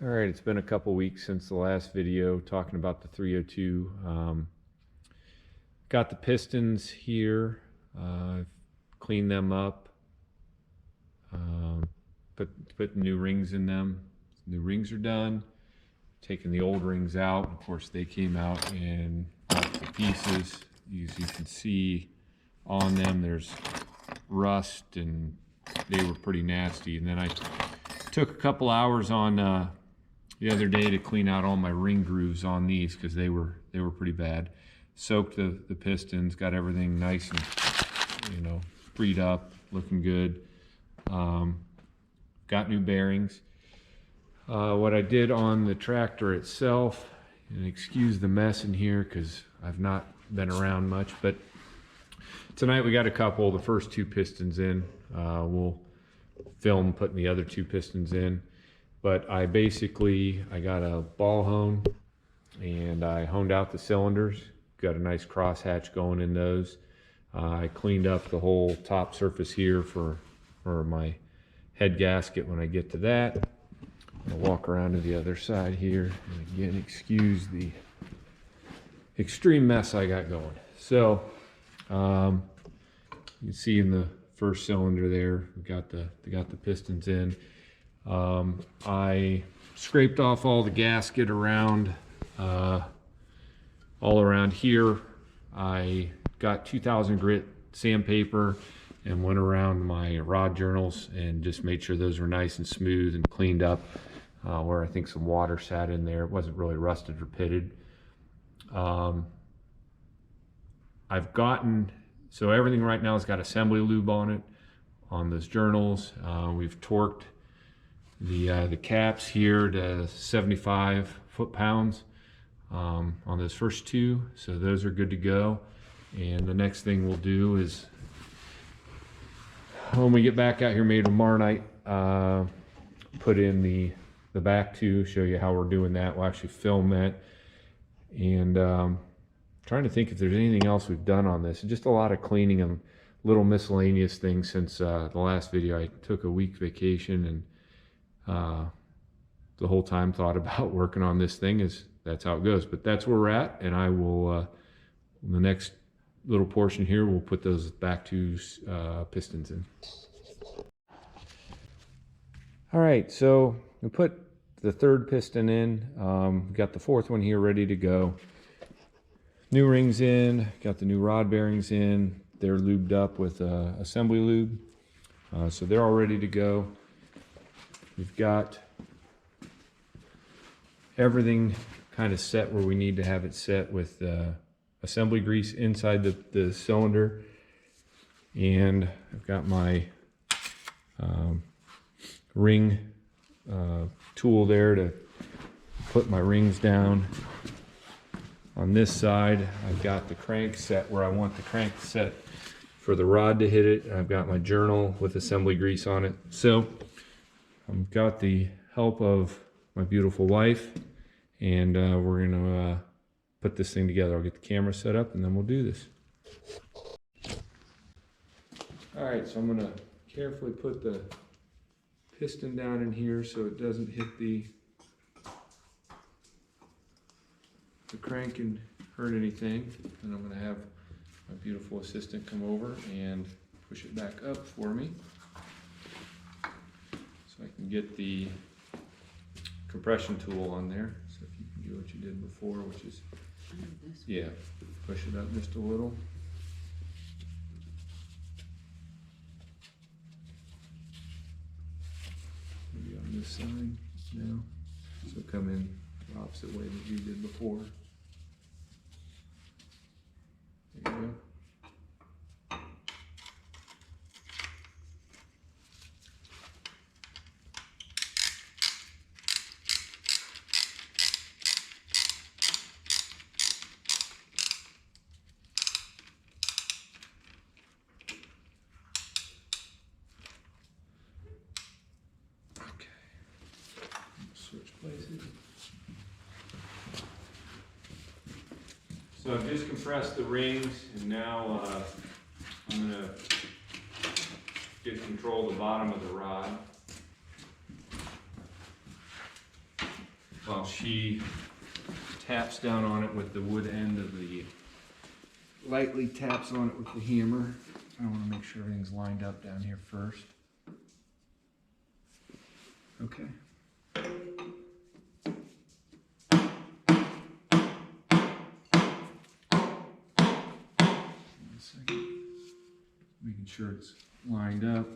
All right, it's been a couple weeks since the last video talking about the 302. Got the pistons here. I've cleaned them up. Put new rings in them. New rings are done. Taking the old rings out. Of course, they came out in multiple pieces. As you can see on them, there's rust, and they were pretty nasty. And then I took a couple hours on the other day to clean out all my ring grooves on these because they were pretty bad. Soaked the pistons, got everything nice and freed up, looking good. Got new bearings. What I did on the tractor itself, and excuse the mess in here because I've not been around much, but tonight we got a couple. The first two pistons in. We'll film putting the other two pistons in. But I got a ball hone and I honed out the cylinders. Got a nice crosshatch going in those. I cleaned up the whole top surface here for my head gasket when I get to that. I'll walk around to the other side here, and again, excuse the extreme mess I got going. So you can see in the first cylinder there, we got the pistons in. I scraped off all the gasket around all around here. I got 2000 grit sandpaper and went around my rod journals and just made sure those were nice and smooth and cleaned up where I think some water sat in there. It wasn't really rusted or pitted. So everything right now has got assembly lube on it on those journals. We've torqued the caps here to 75 foot-pounds on those first two, so those are good to go. And the next thing we'll do is, when we get back out here made of Marnite, put in the back two, show you how we're doing that. We'll actually film that. And trying to think if there's anything else we've done on this. Just a lot of cleaning and little miscellaneous things since the last video. I took a week vacation, and the whole time thought about working on this thing. That's how it goes. But that's where we're at, and I will, the next little portion here, we'll put those back two pistons in. All right, so we put the third piston in. Got the fourth one here ready to go. New rings in, got the new rod bearings in. They're lubed up with assembly lube, so they're all ready to go. We've got everything kind of set where we need to have it set with assembly grease inside the cylinder. And I've got my ring tool there to put my rings down. On this side, I've got the crank set where I want the crank set for the rod to hit it. I've got my journal with assembly grease on it. So I've got the help of my beautiful wife, and we're gonna put this thing together. I'll get the camera set up and then we'll do this. All right, so I'm gonna carefully put the piston down in here so it doesn't hit the crank and hurt anything. And I'm gonna have my beautiful assistant come over and push it back up for me so I can get the compression tool on there. So if you can do what you did before, which is, yeah, push it up just a little. Maybe on this side now. So come in the opposite way that you did before. There you go. Switch places. So I've just compressed the rings, and now I'm going to get control of the bottom of the rod. while she taps down on it with the wood end of the, lightly taps on it with the hammer. I want to make sure everything's lined up down here first. Okay. One second. Making sure it's lined up.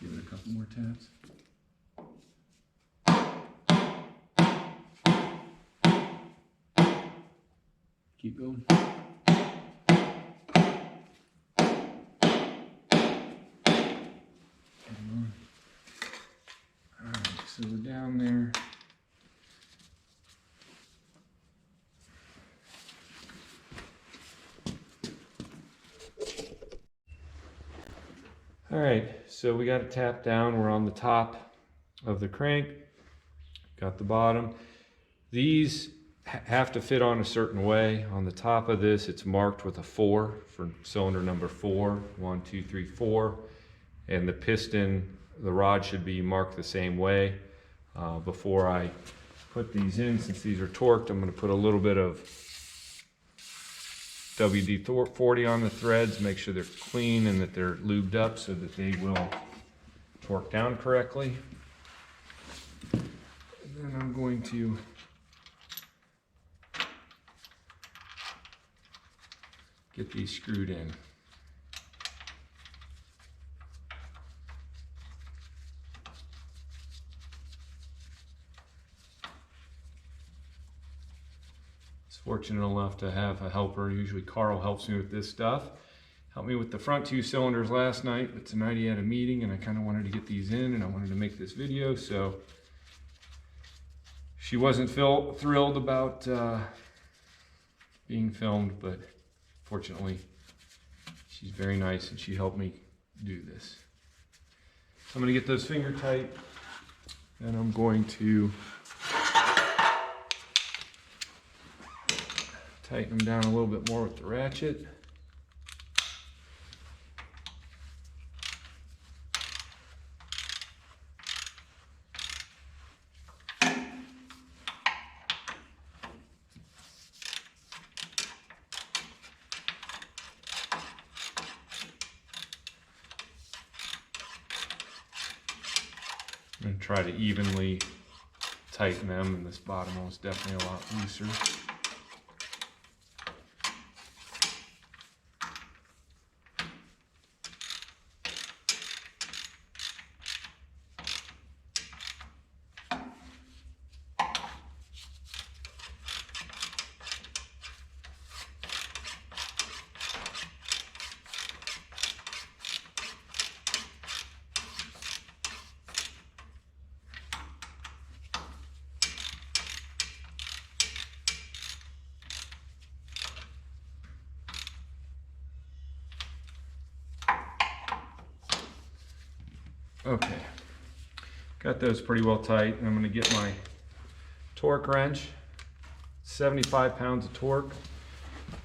Give it a couple more taps. Keep going. Alright, so we're down there. Alright, so we got it tapped down. We're on the top of the crank. Got the bottom. These have to fit on a certain way. On the top of this, it's marked with a 4 for cylinder number 4. 1, 2, 3, 4. And the piston, the rod should be marked the same way. Before I put these in, since these are torqued, I'm going to put a little bit of WD-40 on the threads, make sure they're clean and that they're lubed up so that they will torque down correctly. And then I'm going to get these screwed in. Fortunate enough to have a helper. Usually Carl helps me with this stuff. Helped me with the front 2 cylinders last night, but tonight he had a meeting and I kind of wanted to get these in and I wanted to make this video, so she wasn't thrilled about being filmed, but fortunately she's very nice and she helped me do this. So I'm going to get those finger tight and I'm going to tighten them down a little bit more with the ratchet. I'm going to try to evenly tighten them, and this bottom one is definitely a lot looser. Okay, got those pretty well tight, and I'm going to get my torque wrench. 75 pounds of torque,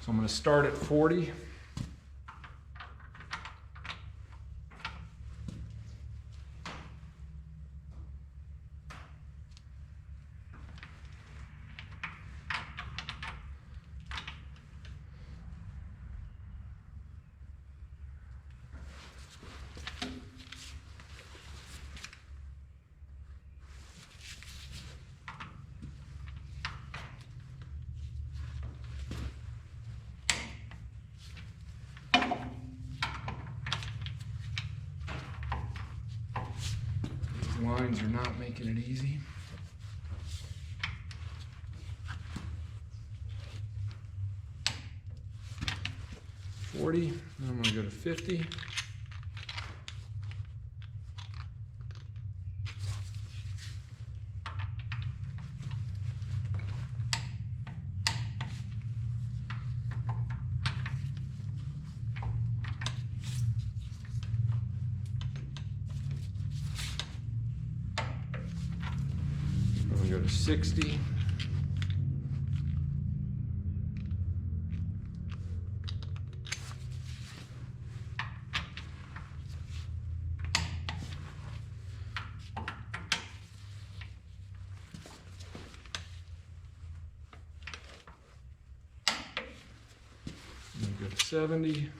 so I'm going to start at 40. Lines are not making it easy. $40, then I'm going to go to $50. Go to 60. Go to 70.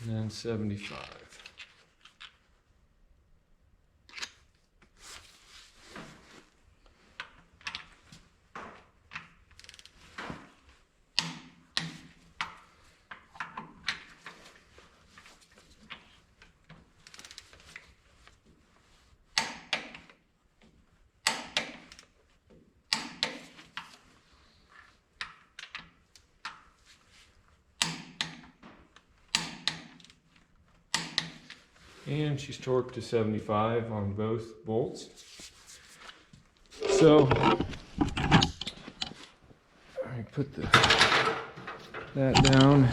And then 75. And she's torqued to 75 on both bolts. So I put that down,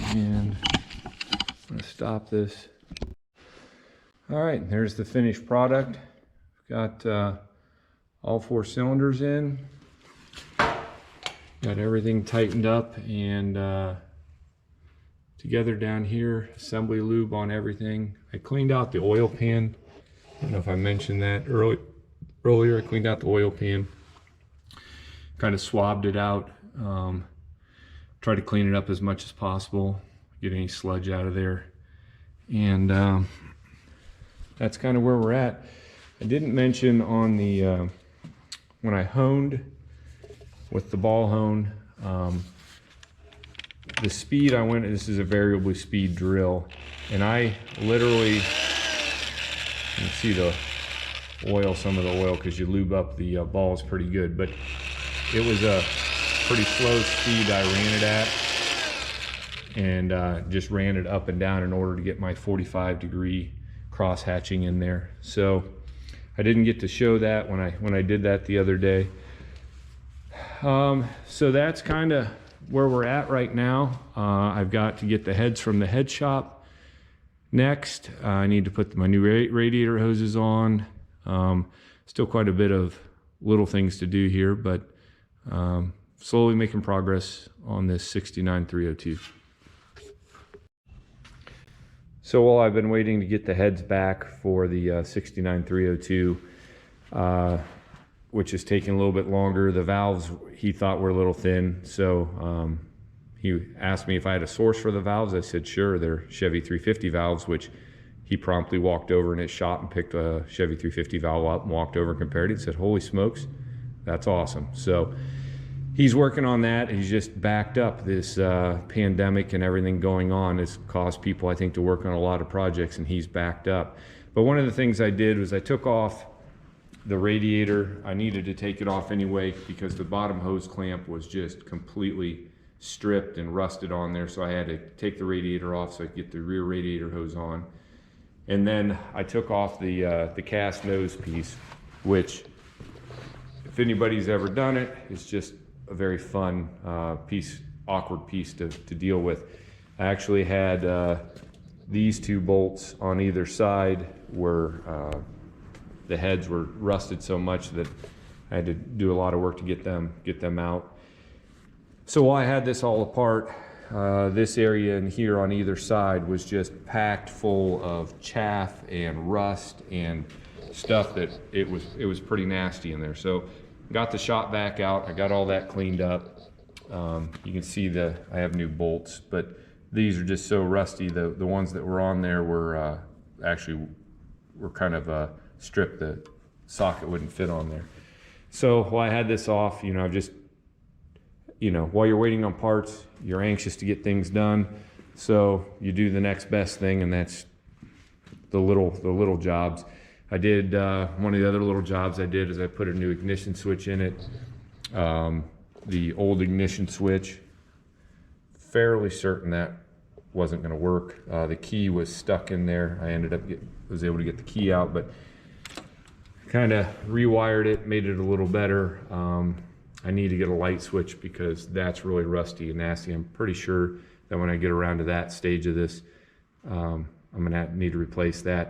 and I'm going to stop this. All right, there's the finished product. Got all 4 cylinders in. Got everything tightened up and together down here, assembly lube on everything. I cleaned out the oil pan. I don't know if I mentioned that earlier. I cleaned out the oil pan, kind of swabbed it out, tried to clean it up as much as possible, get any sludge out of there, and that's kind of where we're at. I didn't mention on the when I honed with the ball hone, the speed I went, this is a variable speed drill, and I literally, you can see the oil, some of the oil, because you lube up the balls pretty good, but it was a pretty slow speed I ran it at, and just ran it up and down in order to get my 45-degree cross hatching in there. So I didn't get to show that when I did that the other day. So that's kind of where we're at right now. I've got to get the heads from the head shop next. I need to put my new radiator hoses on. Still quite a bit of little things to do here, but slowly making progress on this 69302. So while I've been waiting to get the heads back for the 69302, which is taking a little bit longer. The valves he thought were a little thin, so he asked me if I had a source for the valves. I said sure, they're Chevy 350 valves, which he promptly walked over in his shop and picked a Chevy 350 valve up and walked over and compared it and said, holy smokes, that's awesome. So he's working on that. He's just backed up. This pandemic and everything going on has caused people, I think, to work on a lot of projects, and he's backed up. But one of the things I did was I took off the radiator. I needed to take it off anyway because the bottom hose clamp was just completely stripped and rusted on there, so I had to take the radiator off so I could get the rear radiator hose on. And then I took off the cast nose piece, which, if anybody's ever done it, it's just a very fun awkward piece to deal with. I actually had these 2 bolts on either side where the heads were rusted so much that I had to do a lot of work to get them out. So while I had this all apart, this area in here on either side was just packed full of chaff and rust and stuff that it was pretty nasty in there. So got the shop vac out, I got all that cleaned up. You can see I have new bolts, but these are just so rusty. The ones that were on there were actually kind of stripped. The socket wouldn't fit on there. So while I had this off, I've just, while you're waiting on parts, you're anxious to get things done. So you do the next best thing, and that's the little jobs. I did, one of the other little jobs I did is I put a new ignition switch in it. The old ignition switch, fairly certain that wasn't gonna work. The key was stuck in there. I ended up was able to get the key out, but kind of rewired it, made it a little better. I need to get a light switch because that's really rusty and nasty. I'm pretty sure that when I get around to that stage of this, I'm gonna need to replace that.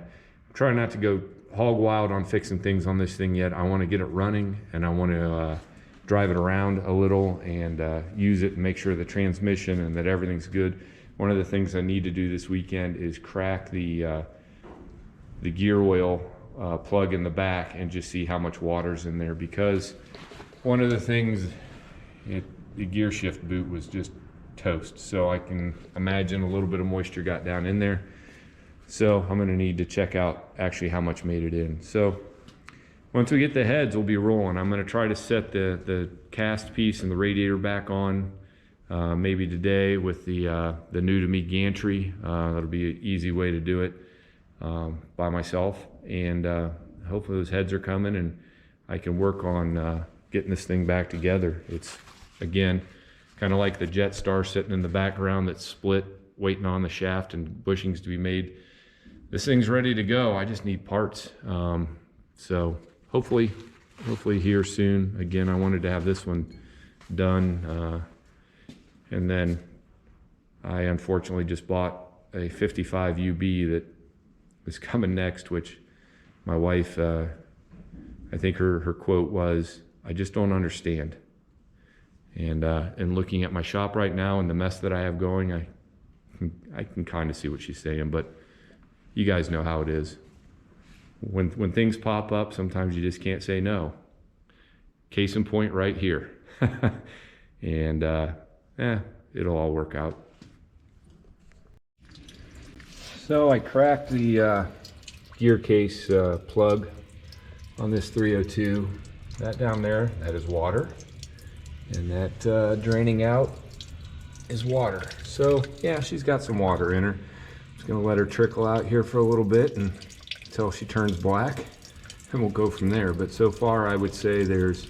I'm trying not to go hog wild on fixing things on this thing yet. I want to get it running, and I want to drive it around a little and use it and make sure the transmission and that everything's good. One of the things I need to do this weekend is crack the gear oil plug in the back and just see how much water's in there, because one of the things, the gear shift boot was just toast. So I can imagine a little bit of moisture got down in there. So I'm gonna need to check out actually how much made it in. So once we get the heads, we'll be rolling. I'm gonna try to set the cast piece and the radiator back on maybe today with the new to me gantry. That'll be an easy way to do it by myself. And hopefully those heads are coming and I can work on getting this thing back together. It's, again, kind of like the Jetstar sitting in the background that's split, waiting on the shaft and bushings to be made. This thing's ready to go. I just need parts. So hopefully here soon. Again, I wanted to have this one done. And then I unfortunately just bought a 55 UB that is coming next, which my wife, I think her quote was, "I just don't understand." And looking at my shop right now and the mess that I have going, I can kind of see what she's saying, but you guys know how it is. When things pop up, sometimes you just can't say no. Case in point right here. And it'll all work out. So I cracked the gear case plug on this 302. That down there, that is water. And that draining out is water. So yeah, she's got some water in her. I'm just gonna let her trickle out here for a little bit and until she turns black, and we'll go from there. But so far I would say there's,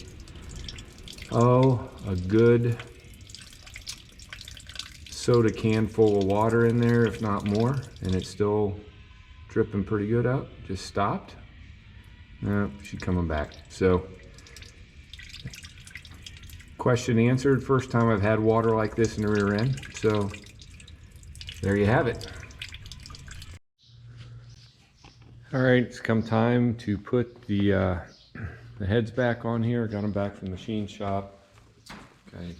a good soda can full of water in there, if not more, and it's still dripping pretty good out. Just stopped. No, she's coming back. So question answered. First time I've had water like this in the rear end. So there you have it. All right, it's come time to put the heads back on here. Got them back from the machine shop. Okay,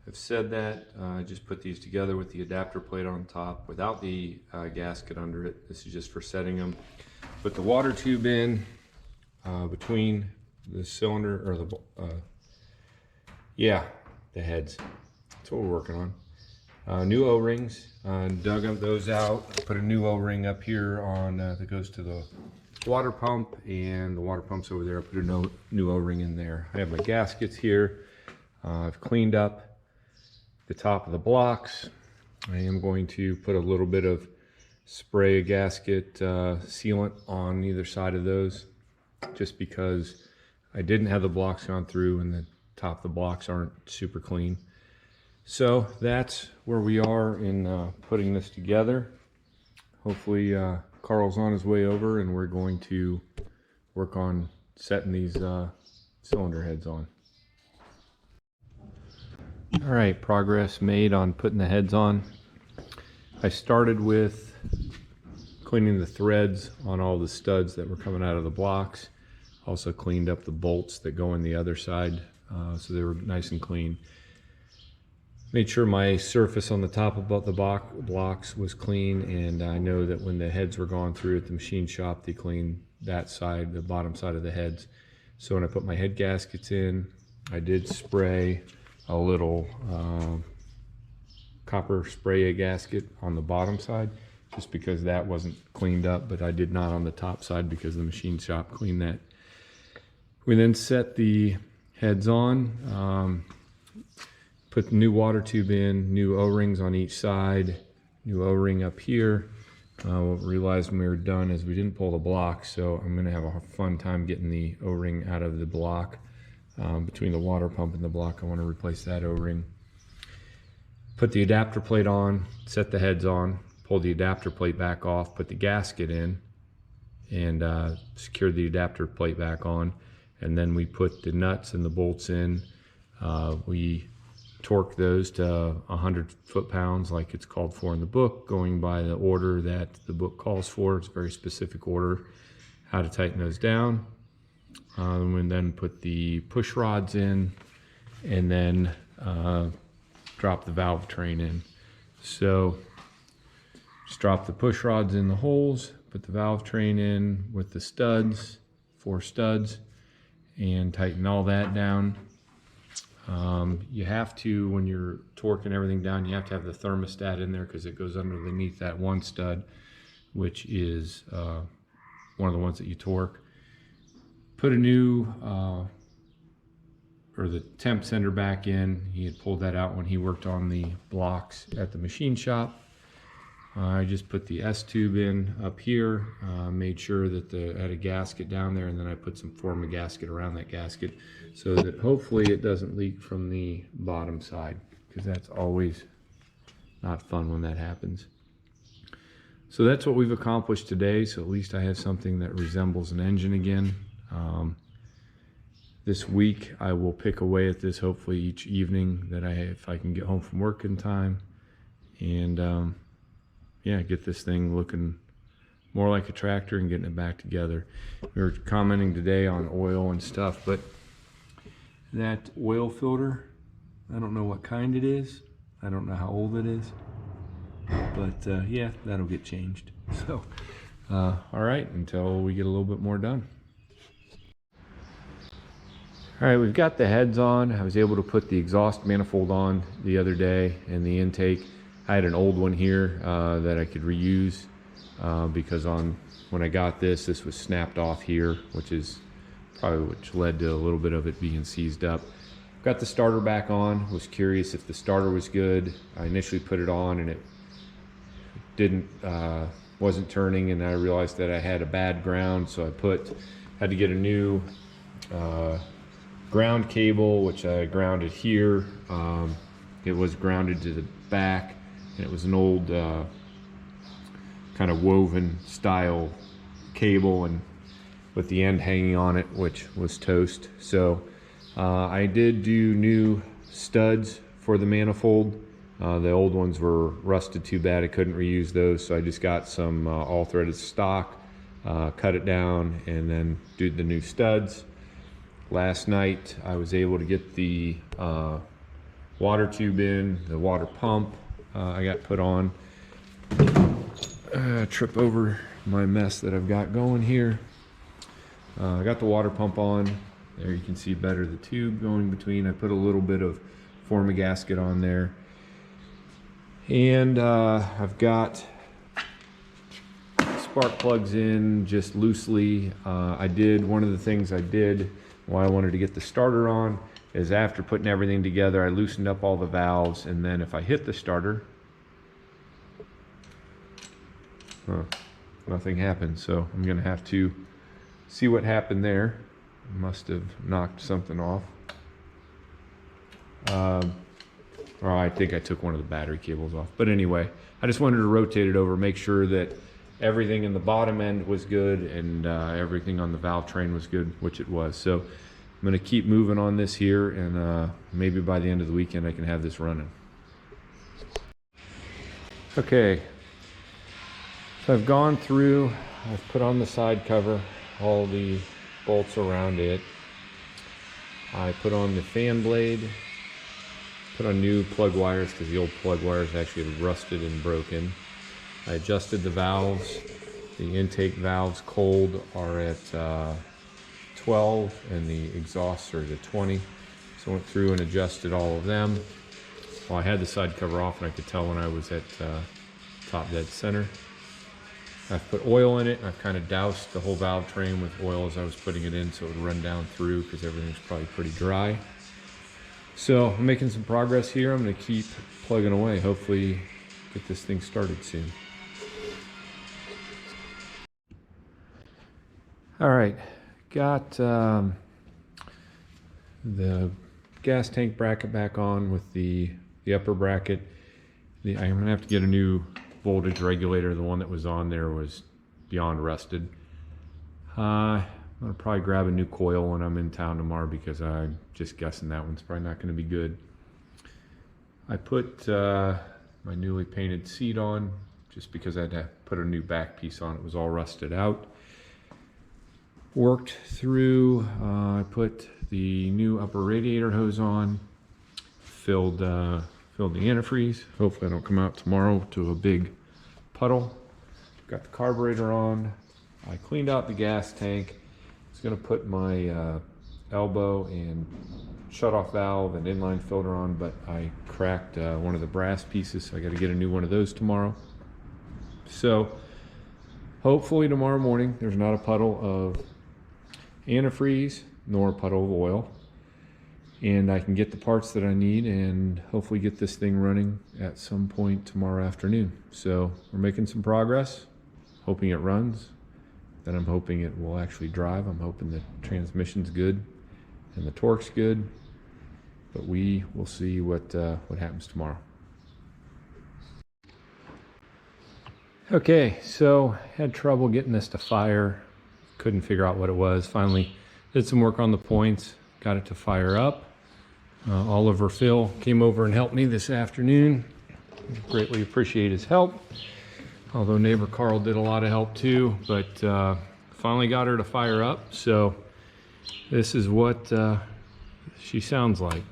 I've said that. I just put these together with the adapter plate on top without the gasket under it. This is just for setting them. Put the water tube in between the cylinder, or the heads. That's what we're working on. New O-rings, dug those out. Put a new O-ring up here on that goes to the water pump, and the water pump's over there. I put a new O-ring in there. I have my gaskets here. I've cleaned up the top of the blocks. I am going to put a little bit of spray gasket sealant on either side of those, just because I didn't have the blocks gone through and the top of the blocks aren't super clean. So that's where we are in putting this together. Hopefully Carl's on his way over and we're going to work on setting these cylinder heads on. All right, progress made on putting the heads on. I started with cleaning the threads on all the studs that were coming out of the blocks. Also cleaned up the bolts that go in the other side, so they were nice and clean. Made sure my surface on the top of the blocks was clean, and I know that when the heads were gone through at the machine shop, they cleaned that side, the bottom side of the heads. So when I put my head gaskets in, I did spray a little copper spray gasket on the bottom side, just because that wasn't cleaned up, but I did not on the top side because the machine shop cleaned that. We then set the heads on, put the new water tube in, new O-rings on each side, new O-ring up here. What we realized when we were done is we didn't pull the block, so I'm gonna have a fun time getting the O-ring out of the block. Between the water pump and the block, I want to replace that O-ring. Put the adapter plate on, set the heads on, pull the adapter plate back off, put the gasket in, and secure the adapter plate back on. And then we put the nuts and the bolts in. We torque those to 100 foot-pounds like it's called for in the book, going by the order that the book calls for. It's a very specific order, how to tighten those down. And then put the push rods in, and then drop the valve train in. So just drop the push rods in the holes, put the valve train in with the studs, 4 studs, and tighten all that down. You have to, when you're torquing everything down, you have to have the thermostat in there because it goes underneath that one stud, which is one of the ones that you torque. Put a new, or the temp sender back in. He had pulled that out when he worked on the blocks at the machine shop. I just put the S-tube in up here, made sure that I had a gasket down there, and then I put some form of gasket around that gasket so that hopefully it doesn't leak from the bottom side, because that's always not fun when that happens. So that's what we've accomplished today, so at least I have something that resembles an engine again. This week I will pick away at this hopefully each evening that if I can get home from work in time, and yeah, get this thing looking more like a tractor and getting it back together. We were commenting today on oil and stuff, but that oil filter, I don't know what kind it is. I don't know how old it is, but yeah, that'll get changed. So, all right, until we get a little bit more done. All right, we've got the heads on. I was able to put the exhaust manifold on the other day and the intake. I had an old one here that I could reuse because when I got this was snapped off here, which led to a little bit of it being seized up. Got the starter back on. Was curious if the starter was good. I initially put it on and it wasn't turning, and I realized that I had a bad ground, so I had to get a new ground cable, which I grounded here. It was grounded to the back, and it was an old kind of woven style cable, and with the end hanging on it, which was toast. So I did do new studs for the manifold. The old ones were rusted too bad, I couldn't reuse those, so I just got some all threaded stock, cut it down, and then did the new studs. Last night I was able to get the water tube in, the water pump I got put on. Trip over my mess that I've got going here. I got the water pump on. There you can see better the tube going between. I put a little bit of form of gasket on there. And I've got spark plugs in just loosely. One of the things I did why I wanted to get the starter on is after putting everything together, I loosened up all the valves, and then if I hit the starter, nothing happened. So I'm gonna have to see what happened there. Must have knocked something off. Or I think I took one of the battery cables off. But anyway, I just wanted to rotate it over, make sure that everything in the bottom end was good and everything on the valve train was good, which it was. So I'm going to keep moving on this here, and maybe by the end of the weekend I can have this running. Okay, so I've gone through, I've put on the side cover, all the bolts around it. I put on the fan blade, put on new plug wires because the old plug wires actually had rusted and broken. I adjusted the valves. The intake valves cold are at 12 and the exhausts are at 20. So I went through and adjusted all of them. Well, I had the side cover off and I could tell when I was at top dead center. I've put oil in it, and I've kind of doused the whole valve train with oil as I was putting it in so it would run down through because everything's probably pretty dry. So I'm making some progress here. I'm going to keep plugging away, hopefully get this thing started soon. All right, got the gas tank bracket back on with the upper bracket. I'm going to have to get a new voltage regulator. The one that was on there was beyond rusted. I'm going to probably grab a new coil when I'm in town tomorrow because I'm just guessing that one's probably not going to be good. I put my newly painted seat on just because I had to put a new back piece on. It was all rusted out. worked through. I put the new upper radiator hose on, filled the antifreeze. Hopefully I don't come out tomorrow to a big puddle. Got the carburetor on. I cleaned out the gas tank. I was gonna put my elbow and shut-off valve and inline filter on, but I cracked one of the brass pieces, so I got to get a new one of those tomorrow. So hopefully tomorrow morning there's not a puddle of antifreeze nor a puddle of oil, and I can get the parts that I need and hopefully get this thing running at some point tomorrow afternoon. So we're making some progress, hoping it runs. Then I'm hoping it will actually drive. I'm hoping the transmission's good and the torque's good, but we will see what happens tomorrow. Okay, so had trouble getting this to fire. Couldn't figure out what it was. Finally did some work on the points, got it to fire up. Oliver Phil came over and helped me this afternoon. Greatly appreciate his help. Although neighbor Carl did a lot of help too, but finally got her to fire up. So this is what she sounds like.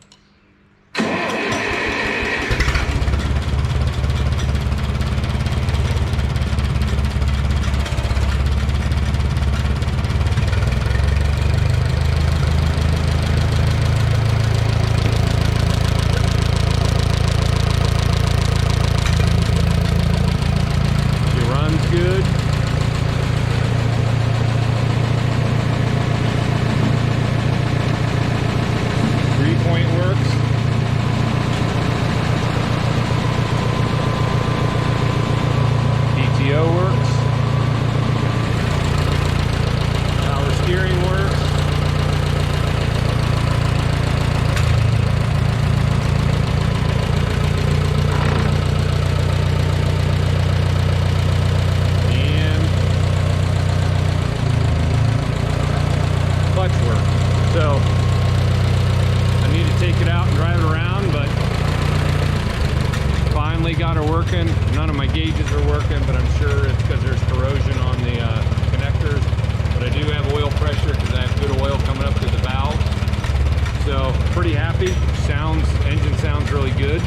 Good. 3-point works. PTO works. Power steering works. So I need to take it out and drive it around, but finally got her working. None of my gauges are working, but I'm sure it's because there's corrosion on the connectors. But I do have oil pressure because I have good oil coming up to the valve. So pretty happy. Engine sounds really good.